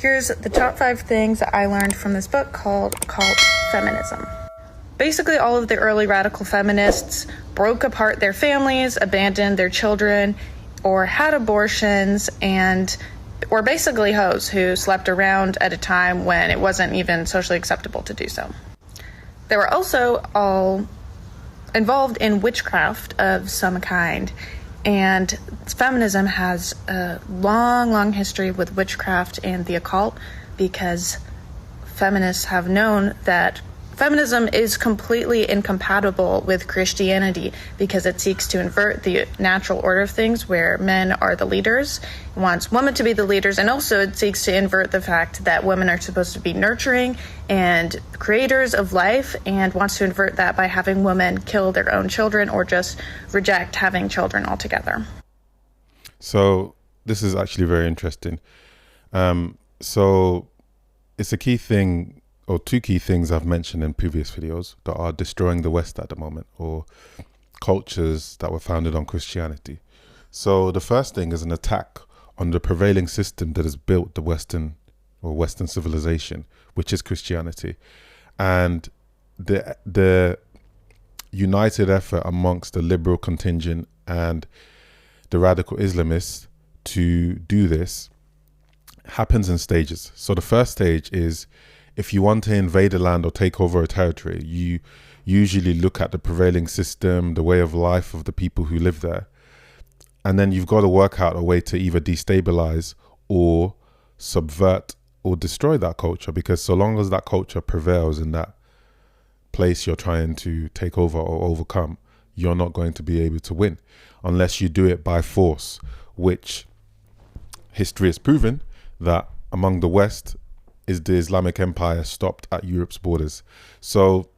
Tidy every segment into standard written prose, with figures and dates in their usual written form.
Here's the top 5 things that I learned from this book called Cult Feminism. Basically, all of the early radical feminists broke apart their families, abandoned their children, or had abortions, and were basically hoes who slept around at a time when it wasn't even socially acceptable to do so. They were also all involved in witchcraft of some kind, and feminism has a long history with witchcraft and the occult, because feminists have known that feminism is completely incompatible with Christianity because it seeks to invert the natural order of things where men are the leaders. It wants women to be the leaders, and also it seeks to invert the fact that women are supposed to be nurturing and creators of life, and wants to invert that by having women kill their own children or just reject having children altogether. So this is actually very interesting. So it's a key thing, or 2 key things I've mentioned in previous videos that are destroying the West at the moment, or cultures that were founded on Christianity. So the first thing is an attack on the prevailing system that has built the Western civilization, which is Christianity, and the united effort amongst the liberal contingent and the radical Islamists to do this happens in stages. So the first stage is, if you want to invade a land or take over a territory, you usually look at the prevailing system, the way of life of the people who live there. And then you've got to work out a way to either destabilize or subvert or destroy that culture, because so long as that culture prevails in that place you're trying to take over or overcome, you're not going to be able to win unless you do it by force, which history has proven that among the West is the Islamic Empire stopped at Europe's borders. So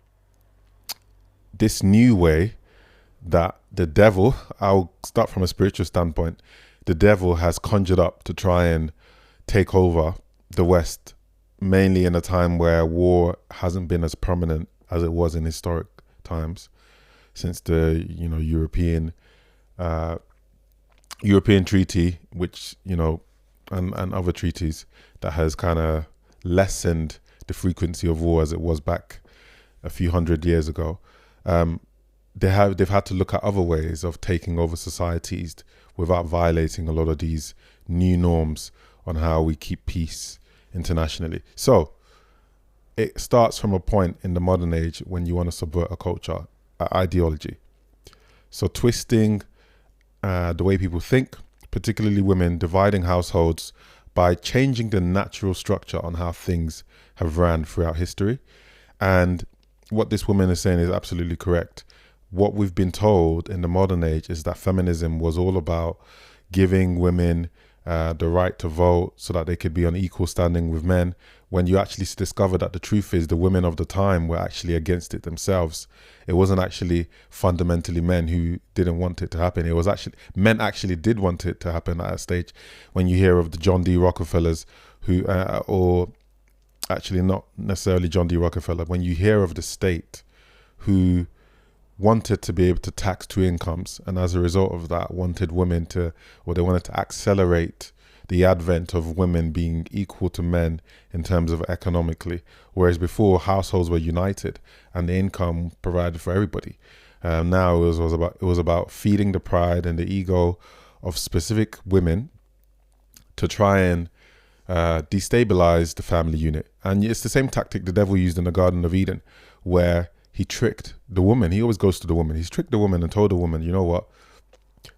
this new way that the devil, I'll start from a spiritual standpoint, the devil has conjured up to try and take over the West, mainly in a time where war hasn't been as prominent as it was in historic times, since the European treaty, which and other treaties that has kind of lessened the frequency of war as it was back a few hundred years ago. They've had to look at other ways of taking over societies without violating a lot of these new norms on how we keep peace internationally. So it starts from a point in the modern age when you want to subvert a culture, ideology. So twisting the way people think, particularly women, dividing households by changing the natural structure on how things have ran throughout history. And what this woman is saying is absolutely correct. What we've been told in the modern age is that feminism was all about giving women the right to vote so that they could be on equal standing with men, when you actually discover that the truth is the women of the time were actually against it themselves. It wasn't actually fundamentally men who didn't want it to happen. It was actually men actually did want it to happen at a stage. When you hear of the John D. Rockefellers, who or actually not necessarily John D. Rockefeller, when you hear of the state who wanted to be able to tax 2 incomes, and as a result of that wanted women to, or they wanted to accelerate the advent of women being equal to men in terms of economically, whereas before households were united and the income provided for everybody. Now it was about feeding the pride and the ego of specific women to try and destabilize the family unit. And it's the same tactic the devil used in the Garden of Eden, where he tricked the woman. He always goes to the woman. He's tricked the woman and told the woman, you know what?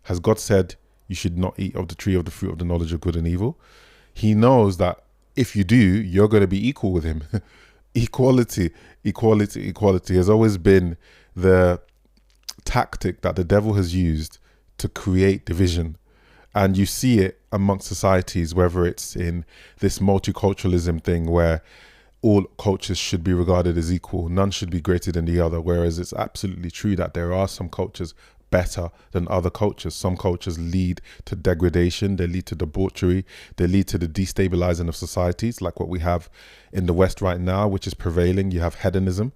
Has God said you should not eat of the tree of the fruit of the knowledge of good and evil? He knows that if you do, you're going to be equal with him. Equality has always been the tactic that the devil has used to create division. And you see it amongst societies, whether it's in this multiculturalism thing where all cultures should be regarded as equal. None should be greater than the other. Whereas it's absolutely true that there are some cultures better than other cultures. Some cultures lead to degradation. They lead to debauchery. They lead to the destabilizing of societies, like what we have in the West right now, which is prevailing. You have hedonism.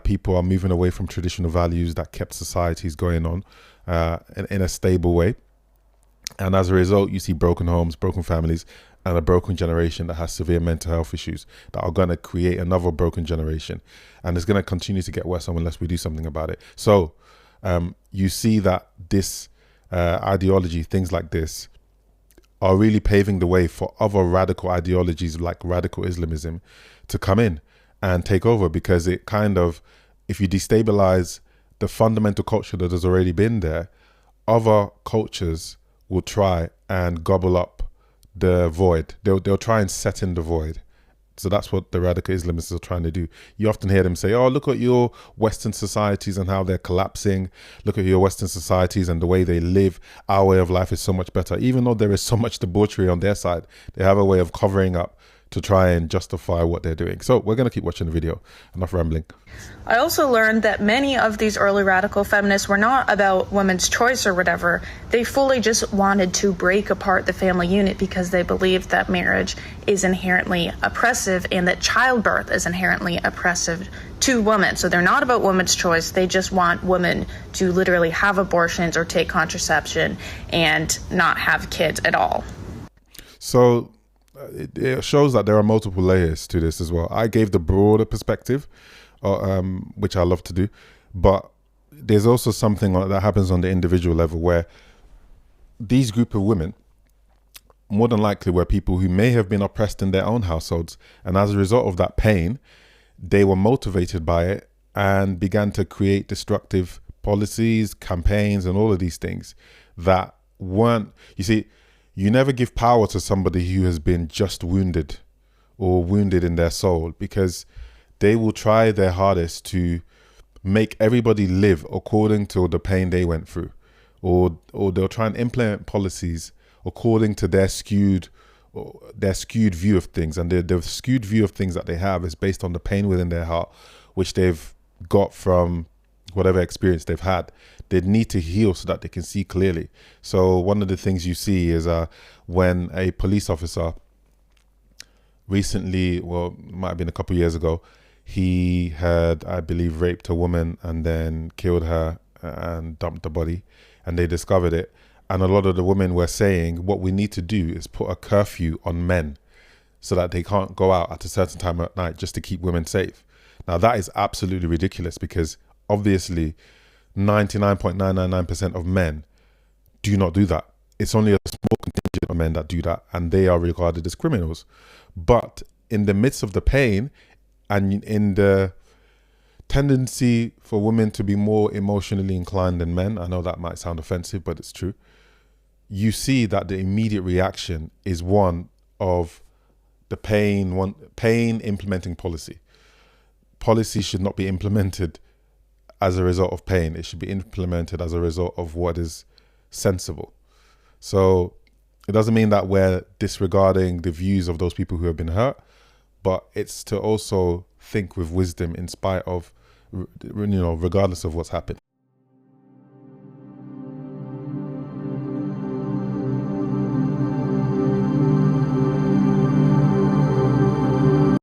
People are moving away from traditional values that kept societies going on in a stable way. And as a result, you see broken homes, broken families, and a broken generation that has severe mental health issues that are going to create another broken generation. And it's going to continue to get worse unless we do something about it. So you see that this ideology, things like this, are really paving the way for other radical ideologies like radical Islamism to come in and take over, because it kind of, if you destabilize the fundamental culture that has already been there, other cultures will try and gobble up the void. They'll try and set in the void. So that's what the radical Islamists are trying to do. You often hear them say, oh, look at your Western societies and how they're collapsing. Look at your Western societies and the way they live. Our way of life is so much better. Even though there is so much debauchery on their side, they have a way of covering up to try and justify what they're doing. So we're going to keep watching the video. Enough rambling. I also learned that many of these early radical feminists were not about women's choice or whatever. They fully just wanted to break apart the family unit because they believed that marriage is inherently oppressive and that childbirth is inherently oppressive to women. So they're not about women's choice. They just want women to literally have abortions or take contraception and not have kids at all. So it shows that there are multiple layers to this as well. I gave the broader perspective, which I love to do, but there's also something that happens on the individual level where these group of women more than likely were people who may have been oppressed in their own households, and as a result of that pain, they were motivated by it and began to create destructive policies, campaigns, and all of these things that weren't, you see, you never give power to somebody who has been just wounded or wounded in their soul, because they will try their hardest to make everybody live according to the pain they went through, or they'll try and implement policies according to their skewed view of things. And the skewed view of things that they have is based on the pain within their heart, which they've got from whatever experience they've had. They need to heal so that they can see clearly. So one of the things you see is when a police officer recently, well, it might have been a couple of years ago, he had, I believe, raped a woman and then killed her and dumped the body, and they discovered it. And a lot of the women were saying, what we need to do is put a curfew on men so that they can't go out at a certain time at night just to keep women safe. Now, that is absolutely ridiculous, because obviously 99.999% of men do not do that. It's only a small contingent of men that do that, and they are regarded as criminals. But in the midst of the pain and in the tendency for women to be more emotionally inclined than men, I know that might sound offensive, but it's true, you see that the immediate reaction is one of the pain implementing policy. Policy should not be implemented as a result of pain. It should be implemented as a result of what is sensible. So it doesn't mean that we're disregarding the views of those people who have been hurt, but it's to also think with wisdom in spite of, regardless of what's happened.